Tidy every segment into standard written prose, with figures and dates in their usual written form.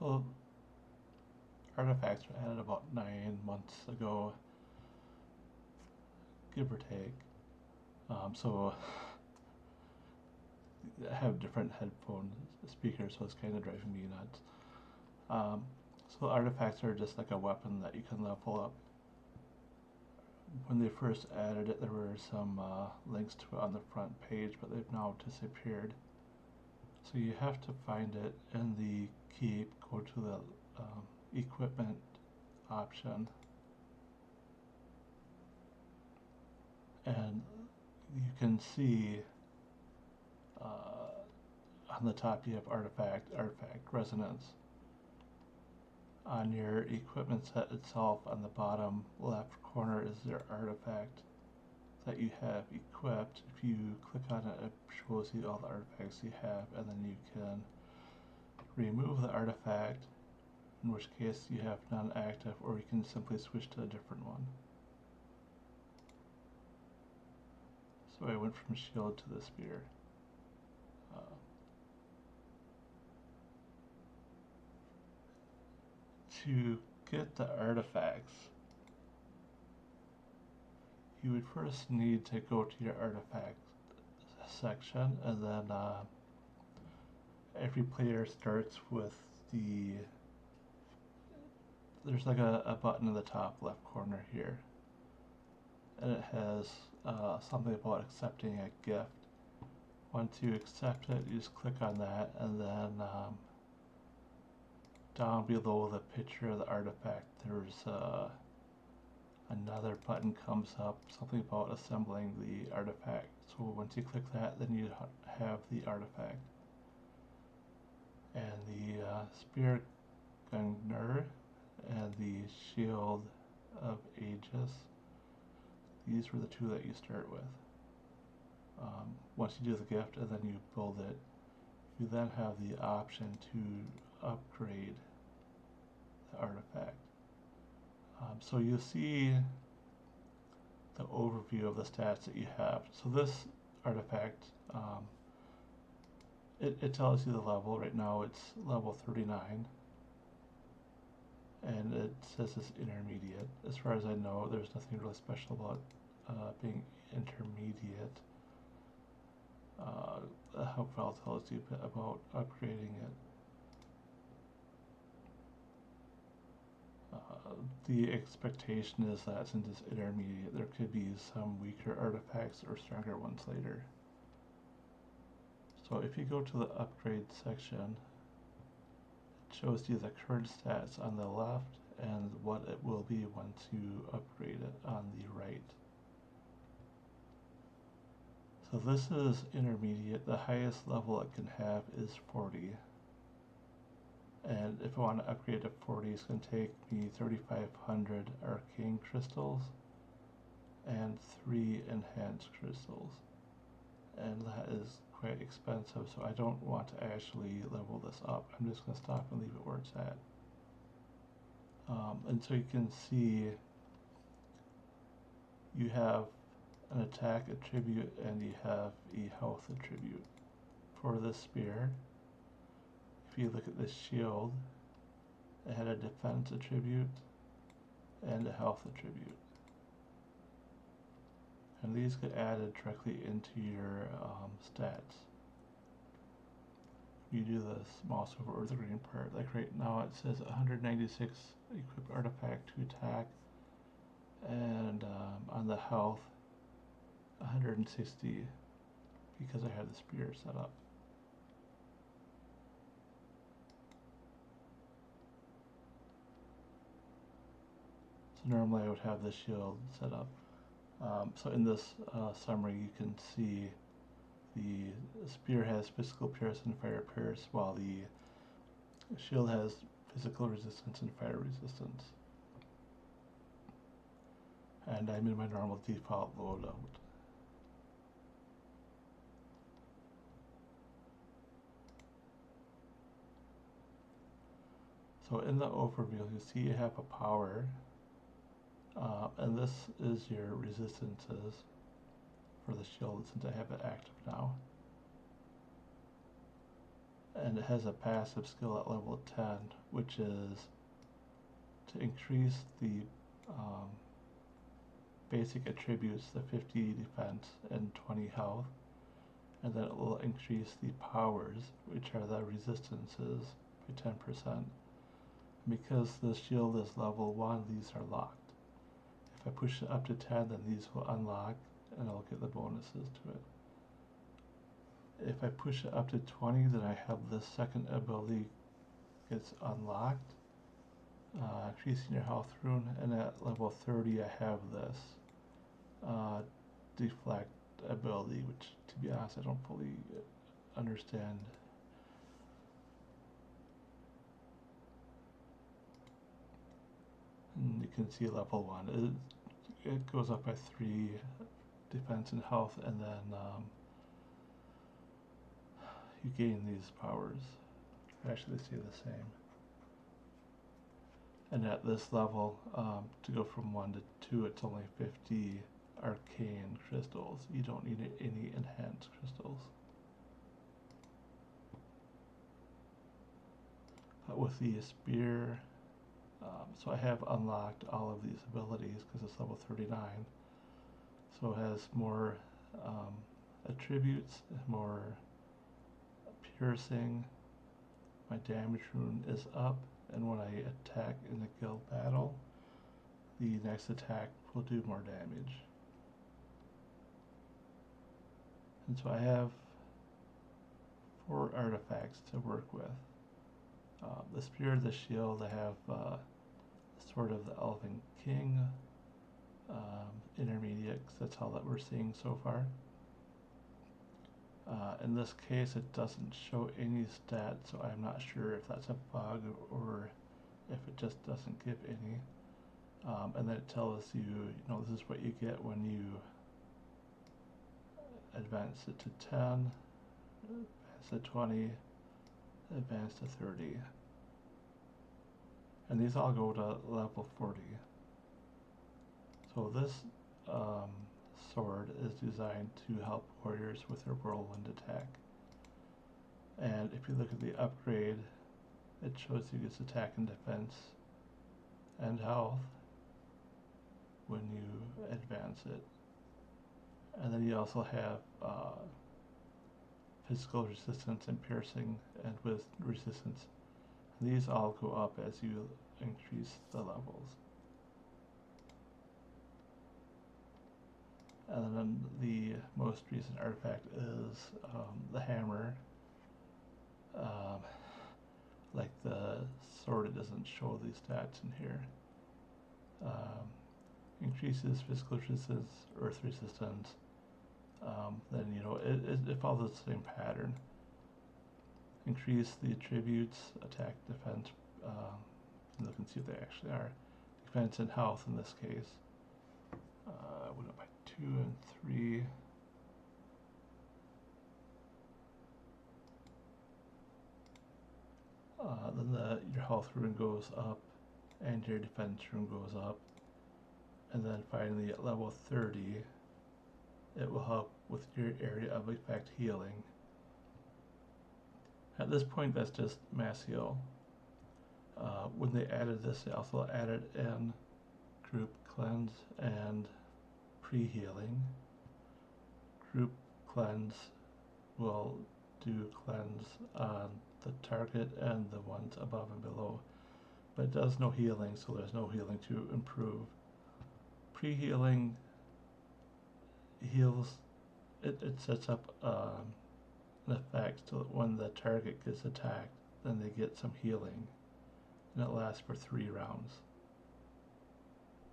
So artifacts were added about 9 months ago, give or take. So I have different headphone speakers, so it's kind of driving me nuts. So artifacts are just like a weapon that you can level up. When they first added it, there were some links to it on the front page, but they've now disappeared. So you have to find it in the keep, go to the equipment option, and you can see on the top you have artifact resonance. On your equipment set itself, on the bottom left corner is your artifact that you have equipped. If you click on it, it shows you all the artifacts you have, and then you can remove the artifact, in which case you have none active, or you can simply switch to a different one. So I went from shield to the spear. To get the artifacts, you would first need to go to your artifact section, and then every player starts with there's like a button in the top left corner here, and it has something about accepting a gift. Once you accept it, you just click on that, and then down below the picture of the artifact, there's another button comes up, something about assembling the artifact. So once you click that, then you have the artifact. And the spear gunner and the shield of Aegis, these were the two that you start with. Once you do the gift and then you build it, you then have the option to upgrade the artifact. So you see the overview of the stats that you have. So this artifact, it tells you the level. Right now it's level 39, and it says it's intermediate. As far as I know, there's nothing really special about being intermediate. The help file tells you a bit about upgrading it. The expectation is that since it's intermediate, there could be some weaker artifacts or stronger ones later. So if you go to the upgrade section, it shows you the current stats on the left and what it will be once you upgrade it on the right. So this is intermediate. The highest level it can have is 40. And if I want to upgrade to 40, it's going to take me 3,500 arcane crystals and 3 enhanced crystals. And that is quite expensive, so I don't want to actually level this up. I'm just going to stop and leave it where it's at. And so you can see you have an attack attribute and you have a health attribute. For this spear, if you look at this shield, it had a defense attribute and a health attribute. And these get added directly into your stats. You do the mouse over the green part. Like right now it says 196 equip artifact to attack, and on the health 160 because I have the spear set up. So normally I would have the shield set up. So in this summary you can see the spear has physical pierce and fire pierce, while the shield has physical resistance and fire resistance. And I'm in my normal default loadout. So in the overview you see you have a power, and this is your resistances for the shield since I have it active now. and it has a passive skill at level 10, which is to increase the um, basic attributes, the 50 defense and 20 health, and then it will increase the powers, which are the resistances, by 10%. Because the shield is level 1, these are locked. If I push it up to 10, then these will unlock, and I'll get the bonuses to it. If I push it up to 20, then I have this second ability gets unlocked, increasing your health rune, and at level 30 I have this deflect ability, which to be honest I don't fully understand. And you can see level 1, it goes up by 3 defense and health, and then you gain these powers. Actually, they stay the same. And at this level, to go from 1 to 2, it's only 50 arcane crystals. You don't need any enhanced crystals. But with the spear, so I have unlocked all of these abilities because it's level 39. So it has more attributes, more piercing. My damage rune is up, and when I attack in the guild battle, the next attack will do more damage. And so I have 4 artifacts to work with. The Spear, the Shield, I have Sword of the Elven King, intermediate, 'cause that's all that we're seeing so far. In this case, it doesn't show any stats, so I'm not sure if that's a bug or if it just doesn't give any. And then it tells you, this is what you get when you advance it to 10, advance to 20, advance to 30. And these all go to level 40. So this sword is designed to help warriors with their whirlwind attack. And if you look at the upgrade, it shows you its attack and defense and health when you advance it. And then you also have physical resistance and piercing and with resistance. And these all go up as you increase the levels. And then the most recent artifact is the hammer. Like the sword, it doesn't show these stats in here. Increases physical resistance, earth resistance. Then it follows the same pattern. Increase the attributes, attack, defense. Look and see what they actually are. Defense and health in this case. Went up by 2 and 3. Then your health rune goes up, and your defense rune goes up. And then finally at level 30, it will help with your area of effect healing. At this point, that's just mass heal. When they added this, they also added in group cleanse and pre-healing. Group cleanse will do cleanse on the target and the ones above and below, but it does no healing, so there's no healing to improve. Pre-healing heals, it sets up an effect so that when the target gets attacked, then they get some healing, and it lasts for 3 rounds.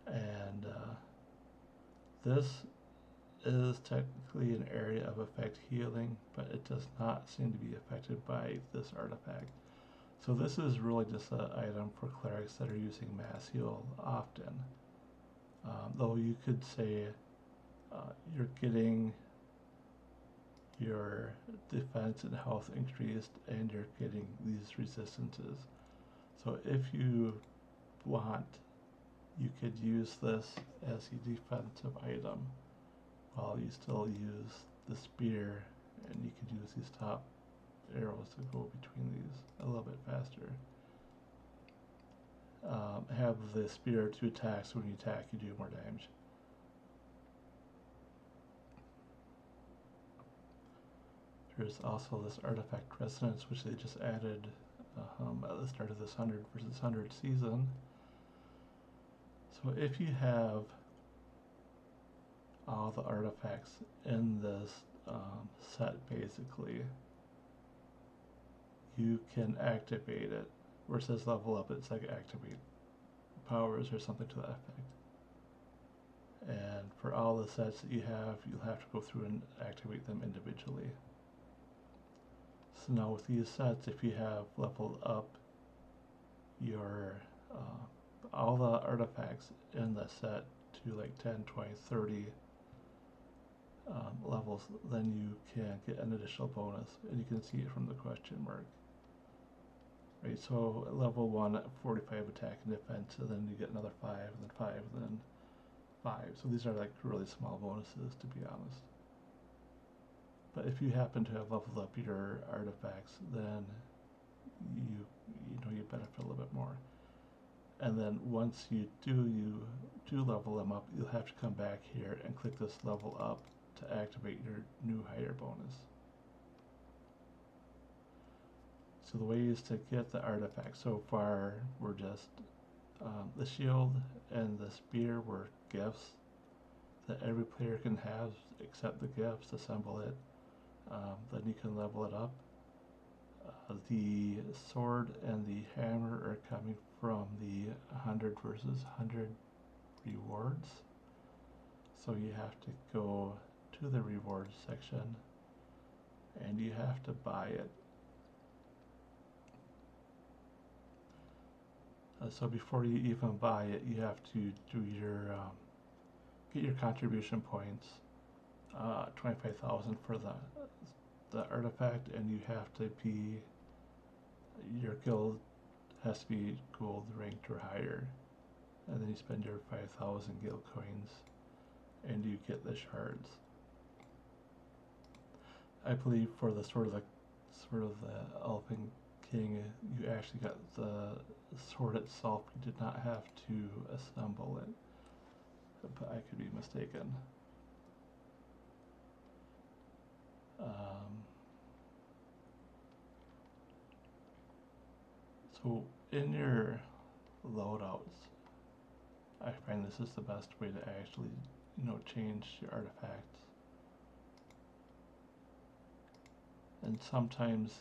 And this is technically an area of effect healing, but it does not seem to be affected by this artifact. So this is really just an item for clerics that are using mass heal often. Though you could say you're getting your defense and health increased and you're getting these resistances. So if you want, you could use this as a defensive item while you still use the spear, and you could use these top arrows to go between these a little bit faster. Have the spear to attack, so when you attack you do more damage. There's also this artifact resonance, which they just added at the start of this 100 versus 100 season. So if you have all the artifacts in this set, basically, you can activate it. Where it says level up, it's like activate powers or something to that effect. And for all the sets that you have, you'll have to go through and activate them individually. So now with these sets, if you have leveled up your all the artifacts in the set to like 10, 20, 30 levels, then you can get an additional bonus, and you can see it from the question mark. Right, so at level 1 at 45 attack and defense, and then you get another 5, and then 5, and then 5. So these are like really small bonuses, to be honest. But if you happen to have leveled up your artifacts, then you benefit a little bit more. And then once you do level them up, you'll have to come back here and click this level up to activate your new higher bonus. So the ways to get the artifacts so far were just the shield and the spear were gifts that every player can have except the gifts, assemble it. Then you can level it up. The sword and the hammer are coming from the 100 versus 100 rewards. So you have to go to the rewards section and you have to buy it. So before you even buy it, you have to do your get your contribution points, 25,000 for the artifact, and you have to be, your guild has to be gold ranked or higher, and then you spend your 5,000 guild coins and you get the shards. I believe for the sort of the Elfin King, you actually got the sword itself. You did not have to assemble it, but I could be mistaken. So in your loadouts, I find this is the best way to actually, change your artifacts. And sometimes,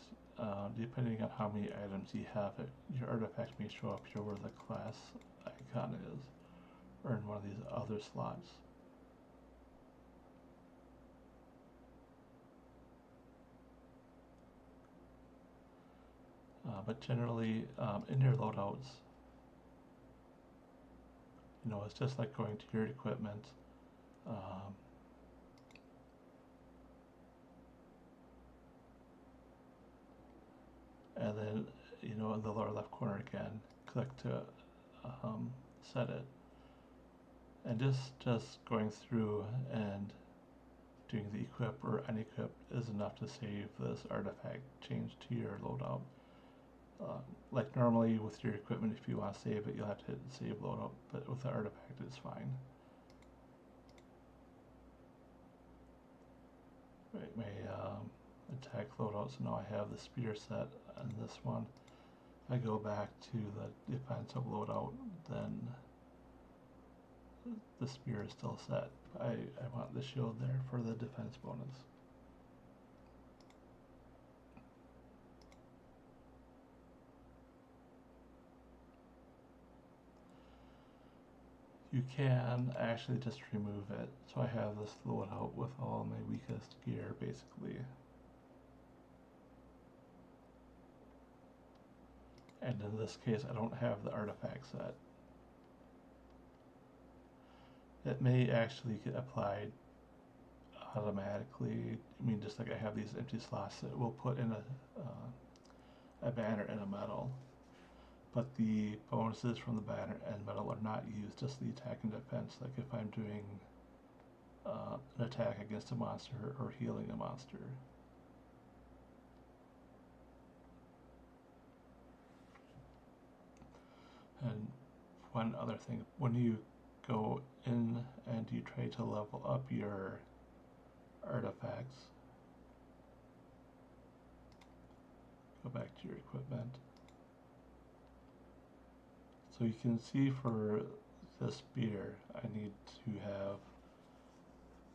depending on how many items you have, your artifact may show up here where the class icon is, or in one of these other slots. But generally, in your loadouts, it's just like going to your equipment. And then, in the lower left corner again, click to set it. And just going through and doing the equip or unequip is enough to save this artifact change to your loadout. Like normally with your equipment, if you want to save it, you'll have to hit save loadout, but with the artifact it's fine. Right, my attack loadout, so now I have the spear set on this one. If I go back to the defensive loadout, then the spear is still set. I want the shield there for the defense bonus. You can actually just remove it. So I have this loadout with all my weakest gear, basically. And in this case, I don't have the artifact set. It may actually get applied automatically. I mean, just like I have these empty slots that we'll put in a banner and a medal. But the bonuses from the banner and medal are not used, just the attack and defense, like if I'm doing an attack against a monster or healing a monster. And one other thing, when you go in and you try to level up your artifacts, go back to your equipment. So you can see for the spear, I need to have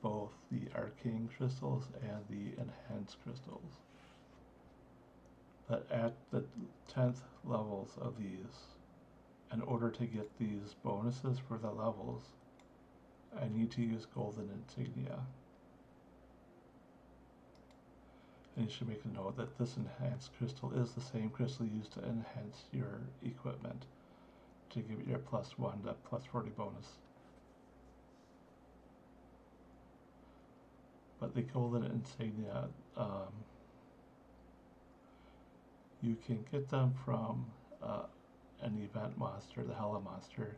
both the arcane crystals and the enhanced crystals. But at the 10th levels of these, in order to get these bonuses for the levels, I need to use golden insignia. And you should make a note that this enhanced crystal is the same crystal used to enhance your equipment to give it your +1 to +40 bonus. But the golden insignia, you can get them from an event monster, the Hella monster,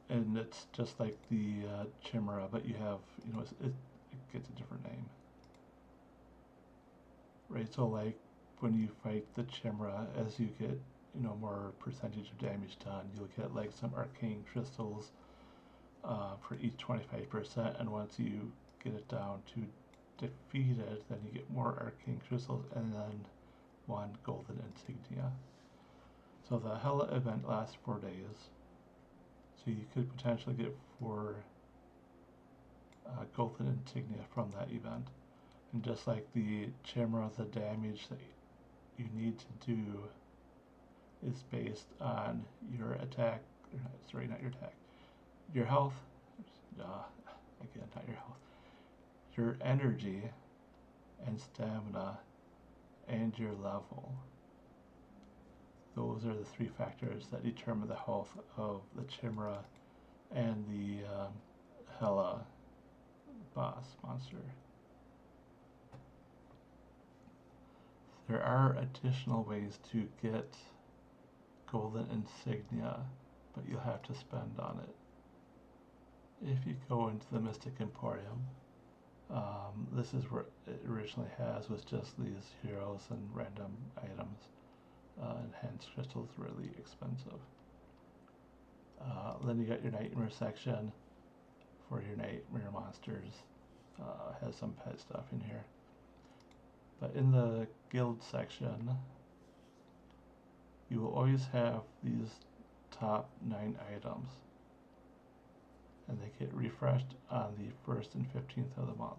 and it's just like the Chimera, but you have, it gets a different name. Right, so like when you fight the Chimera, as you get, more percentage of damage done, you'll get like some arcane crystals for each 25%, and once you get it down to defeat it, then you get more arcane crystals and then 1 golden insignia. So the Hella event lasts 4 days, so you could potentially get 4 golden insignia from that event. And just like the Chimera, the damage that you need to do is based on your attack, sorry, not your attack, your health, again, not your health, your energy and stamina and your level. Those are the 3 factors that determine the health of the Chimera and the Hella boss monster. There are additional ways to get golden insignia, but you'll have to spend on it. If you go into the Mystic Emporium, this is where it originally was just these heroes and random items. Enhanced crystals really expensive. Then you got your nightmare section for your nightmare monsters. Has some pet stuff in here. But in the guild section, you will always have these top 9 items, and they get refreshed on the 1st and 15th of the month.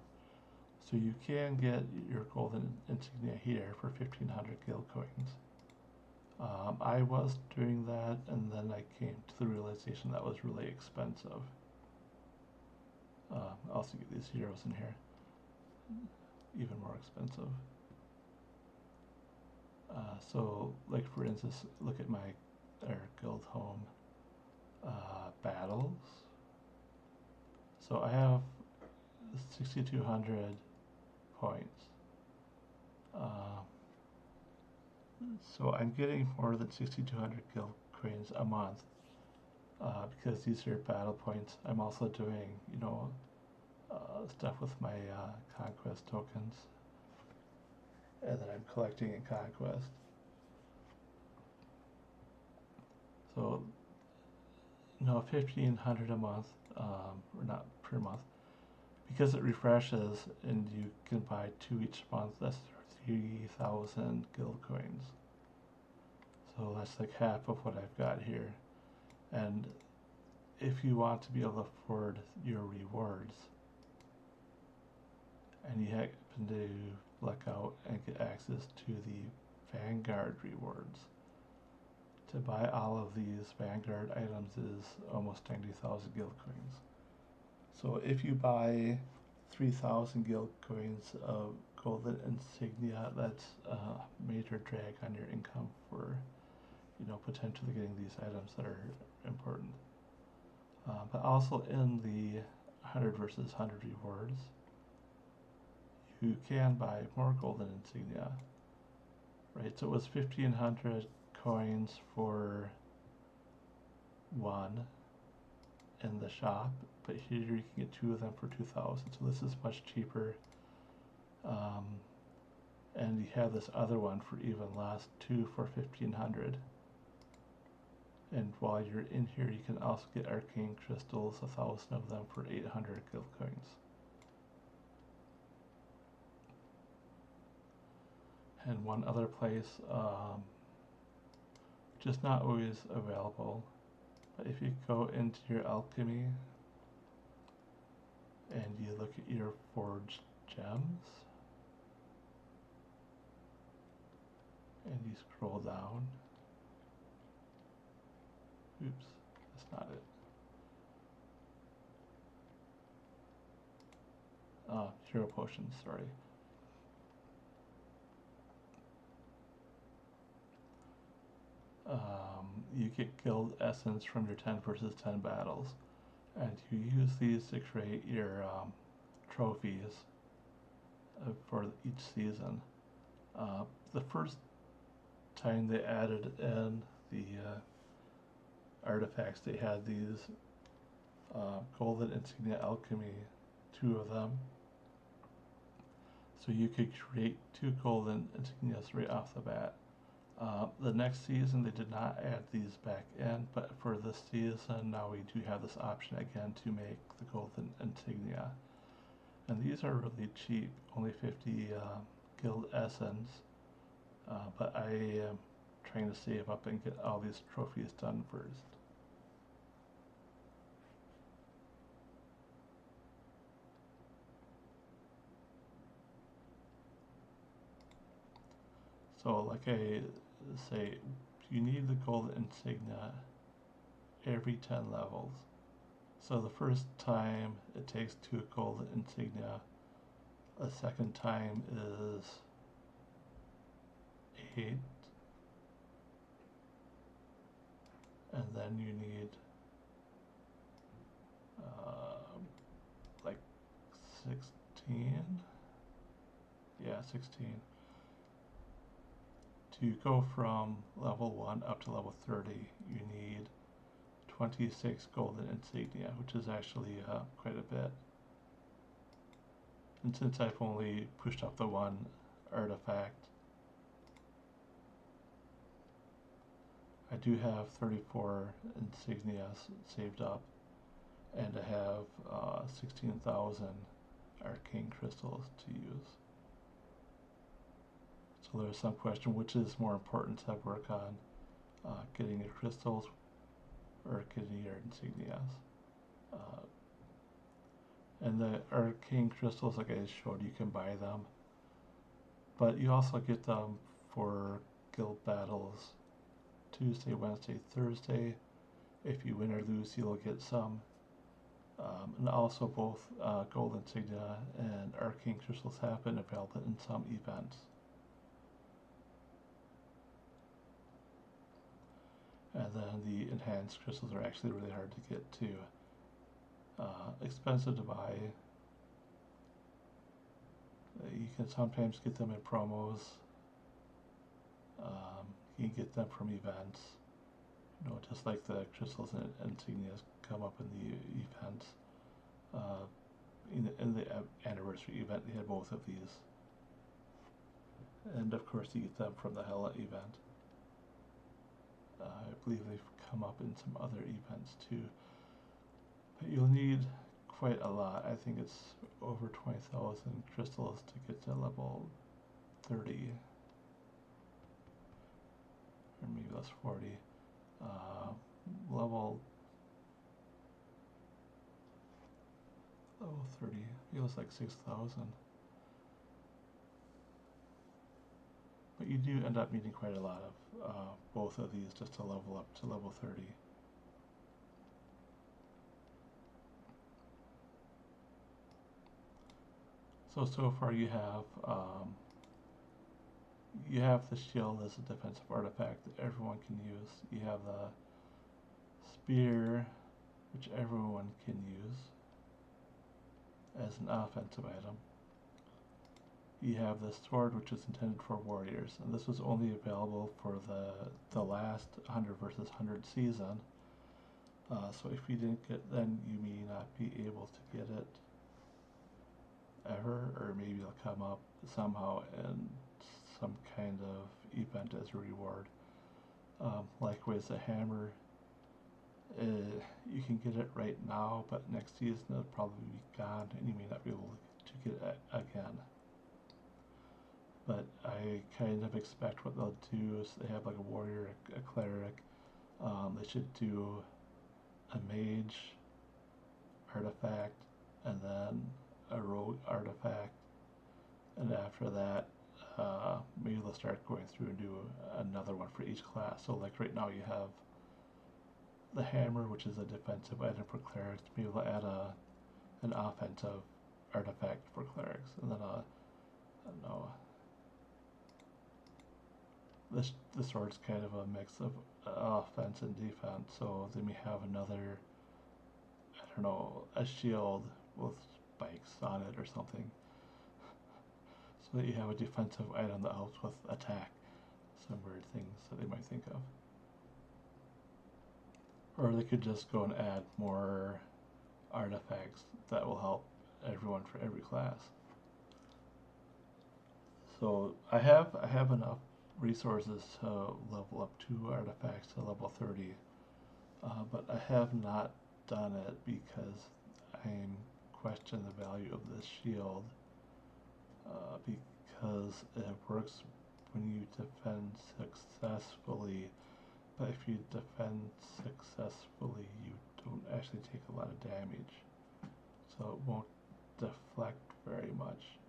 So you can get your golden insignia here for 1,500 guild coins. I was doing that, and then I came to the realization that was really expensive. Also get these heroes in here, even more expensive. So, like for instance, look at my guild home battles. So I have 6,200 points. So I'm getting more than 6,200 guild coins a month because these are battle points. I'm also doing, stuff with my conquest tokens, and then I'm collecting in conquest. So, 1,500 a month, or not per month, because it refreshes, and you can buy 2 each month. That's 3,000 guild coins. So that's like half of what I've got here. And if you want to be able to afford your rewards, and you happen to luck out and get access to the Vanguard rewards, to buy all of these Vanguard items is almost 90,000 guild coins. So if you buy 3,000 guild coins of golden insignia, that's a major drag on your income for, potentially getting these items that are important. But also in the 100 versus 100 rewards, you can buy more golden insignia, right? So it was 1,500 coins for 1 in the shop, but here you can get 2 of them for 2,000. So this is much cheaper. And you have this other one for even less, 2 for 1,500. And while you're in here, you can also get arcane crystals, 1,000 of them for 800 guild coins. And one other place, just not always available, but if you go into your alchemy and you look at your forged gems and you scroll down, oops, that's not it. Hero potions, sorry. You get guild essence from your 10 versus 10 battles, and you use these to create your trophies for each season. The first time they added in the artifacts, they had these golden insignia alchemy, 2 of them. So you could create 2 golden insignias right off the bat. The next season they did not add these back in, but for this season now we do have this option again to make the golden insignia. And these are really cheap, only 50 guild essence, but I am trying to save up and get all these trophies done first. So like I say, you need the golden insignia every 10 levels. So the first time it takes 2 golden insignia, a second time is 8, and then you need like 16, yeah, 16. To go from level 1 up to level 30, you need 26 golden insignia, which is actually quite a bit. And since I've only pushed up the 1 artifact, I do have 34 insignias saved up, and I have 16,000 arcane crystals to use. So there's some question, which is more important to work on, getting your crystals or getting your insignias. And the arcane crystals, like I showed, you can buy them, but you also get them for guild battles Tuesday, Wednesday, Thursday. If you win or lose, you'll get some. And also both gold insignia and arcane crystals have been available in some events. And then the enhanced crystals are actually really hard to get too. Expensive to buy. You can sometimes get them in promos. You can get them from events. You know, just like the crystals and insignias come up in the events. In the anniversary event, they had both of these. And of course, you get them from the Hela event. I believe they've come up in some other events too. But you'll need quite a lot. I think it's over 20,000 crystals to get to level 30. Or maybe that's 40. Level 30, it was like 6,000. But you do end up needing quite a lot of both of these just to level up to level 30. So far you have the shield as a defensive artifact that everyone can use. You have the spear, which everyone can use as an offensive item. You have the sword, which is intended for warriors, and this was only available for the last 100 versus 100 season. So if you didn't get, then you may not be able to get it ever, or maybe it'll come up somehow in some kind of event as a reward. Likewise, the hammer, You can get it right now, but next season it'll probably be gone, and you may not be able to get it again. But I kind of expect what they'll do is they have like a warrior, a cleric. They should do a mage artifact, and then a rogue artifact, and after that, maybe they'll start going through and do another one for each class. So like right now you have the hammer, which is a defensive item for clerics. Maybe they'll add an offensive artifact for clerics, and then I don't know. The sword's kind of a mix of offense and defense, so they may have another, I don't know, a shield with spikes on it or something, so that you have a defensive item that helps with attack. Some weird things that they might think of. Or they could just go and add more artifacts that will help everyone for every class. So I have enough resources to level up 2 artifacts to level 30, but I have not done it because I'm questioning the value of this shield, because it works when you defend successfully, but if you defend successfully you don't actually take a lot of damage, so it won't deflect very much,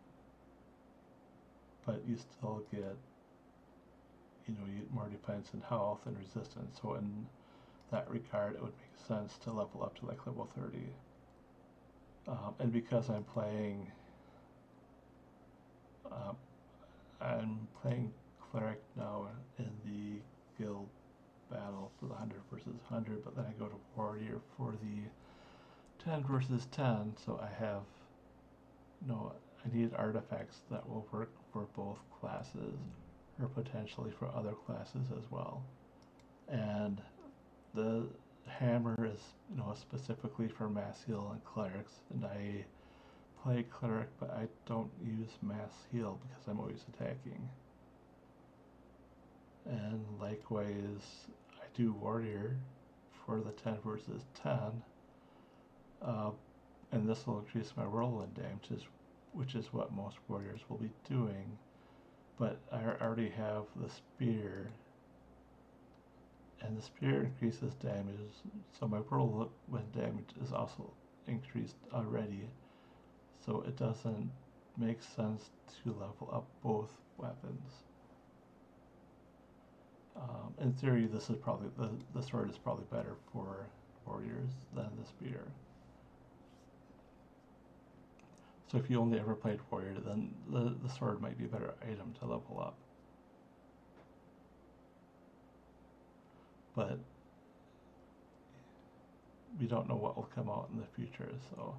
but you still get, you get more defense and health and resistance. So in that regard, it would make sense to level up to like level 30. And because I'm playing cleric now in the guild battle for the 100 versus 100, but then I go to warrior for the 10 versus 10. So I have, I need artifacts that will work for both classes, or potentially for other classes as well. And the hammer is, specifically for mass heal and clerics, and I play cleric, but I don't use mass heal because I'm always attacking. And likewise, I do warrior for the 10 versus 10, and this will increase my whirlwind damage, which is what most warriors will be doing. But I already have the spear, and the spear increases damage, so my whirlwind damage is also increased already, so it doesn't make sense to level up both weapons. In theory, this is probably the sword is probably better for warriors than the spear. So if you only ever played warrior, then the sword might be a better item to level up. But we don't know what will come out in the future, so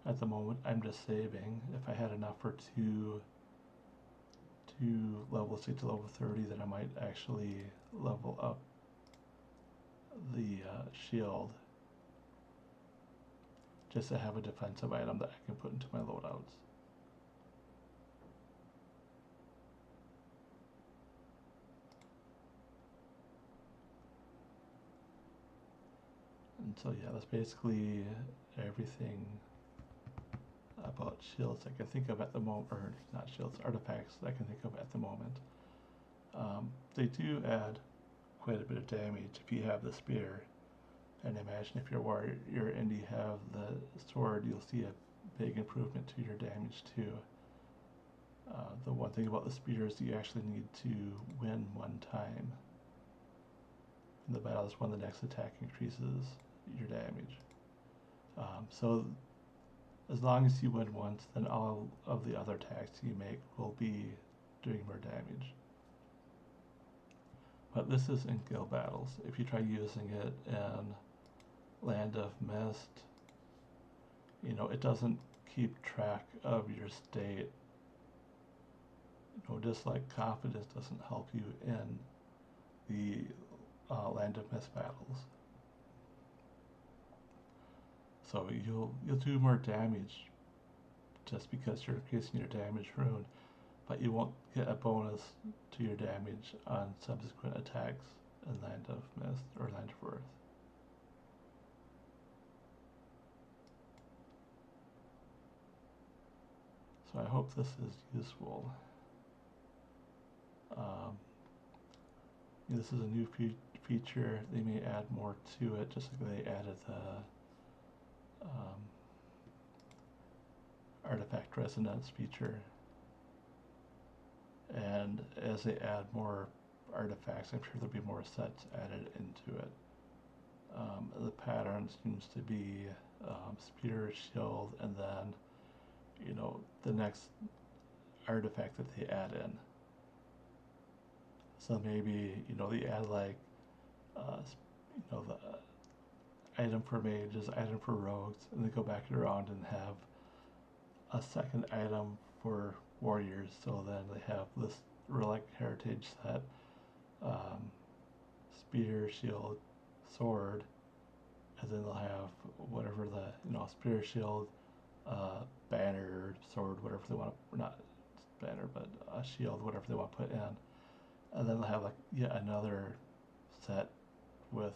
at the moment I'm just saving. If I had enough for two levels to level 30, then I might actually level up the shield, just to have a defensive item that I can put into my loadouts. And so yeah, that's basically everything about shields I can think of at the moment, or not shields, artifacts that I can think of at the moment. They do add quite a bit of damage if you have the spear, and imagine if you're warrior and you have the sword, you'll see a big improvement to your damage too. The one thing about the spear is you actually need to win one time in the battle. Is when the next attack increases your damage. So as long as you win once, then all of the other attacks you make will be doing more damage. But this is in guild battles. If you try using it in Land of Mist, it doesn't keep track of your state. Just like confidence doesn't help you in the Land of Mist battles. So you'll do more damage just because you're increasing your damage rune, but you won't get a bonus to your damage on subsequent attacks in Land of Mist or Land of Earth. So I hope this is useful. This is a new feature. They may add more to it, just like they added the artifact resonance feature. And as they add more artifacts, I'm sure there'll be more sets added into it. The pattern seems to be spear, shield, and then, you know, the next artifact that they add in. So maybe, you know, they add like, you know, the item for mages, item for rogues, and they go back around and have a second item for warriors. So then they have this relic heritage set, spear, shield, sword, and then they'll have whatever the, you know, spear, shield, banner, sword, whatever they want to, not banner, but a shield, whatever they want to put in. And then they'll have like yet another set with,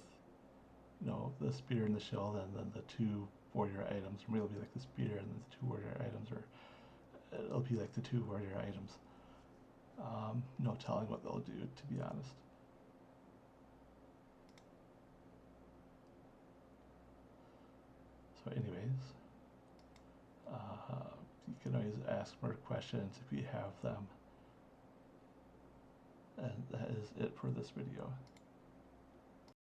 you know, the spear and the shield, and then the two warrior items. Maybe it'll be like the spear and then the two warrior items, or it'll be like the two warrior items. No telling what they'll do, to be honest. So anyways, you can always ask more questions if you have them. And that is it for this video.